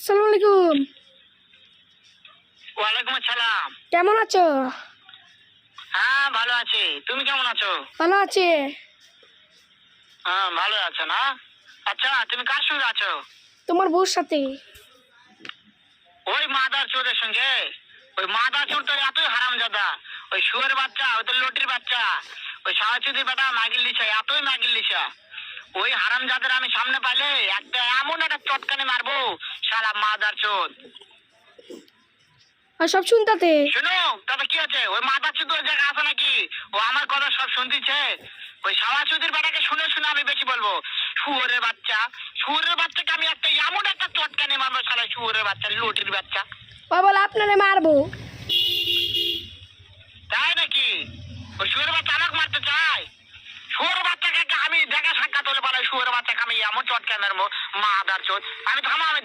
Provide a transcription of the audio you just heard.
আসসালামু আলাইকুম। ওয়ালাইকুম আসসালাম। কেমন আছো? হ্যাঁ ভালো আছি, তুমি কেমন আছো? ভালো আছি। হ্যাঁ ভালো আছো না? আচ্ছা তুমি কার সঙ্গে আছো? তোমার বউর সাথে। ওই মাদার চোরের সঙ্গে? ওই মাদার চোর তো এতই হারামজাদা, ওই শুয়োর বাচ্চা, ওই তো লটির বাচ্চা, ওই সাহাচুদির বেটা মাগির লিসা, এতই মাগির লিসা। ওই হারামজাদের আমি সামনে পাইলে একটা এমন একটা চটকানি মারবো, শালা মাদার চোর। আর সব শুনতাতে। শুনো তবে কি আছে, ওই মাদার চোর ওই জায়গায় আছে নাকি? ও আমার কথা সব শুনতিছে। ওই সাহাচুদির বেটাকে শুনে শুনে আমি বেশি বলবো। শুয়োরের বাচ্চা, শুয়োরের বাচ্চাকে আমি একটা এমন একটা চটকানি মারবো, শালা শুয়োরের বাচ্চা, লটির বাচ্চা। ও বলে আপনারে মারবো। তাই নাকি? ওই শুয়োরের বাচ্চা আমাকে মারতে চায়? শুয়োরের বাচ্চাকে আমি দেখা সাক্ষাৎ হলে পারে, শুয়োরের বাচ্চাকে আমি এমন চটকানি মারবো, মাদার চোদ। আমি থামা, আমি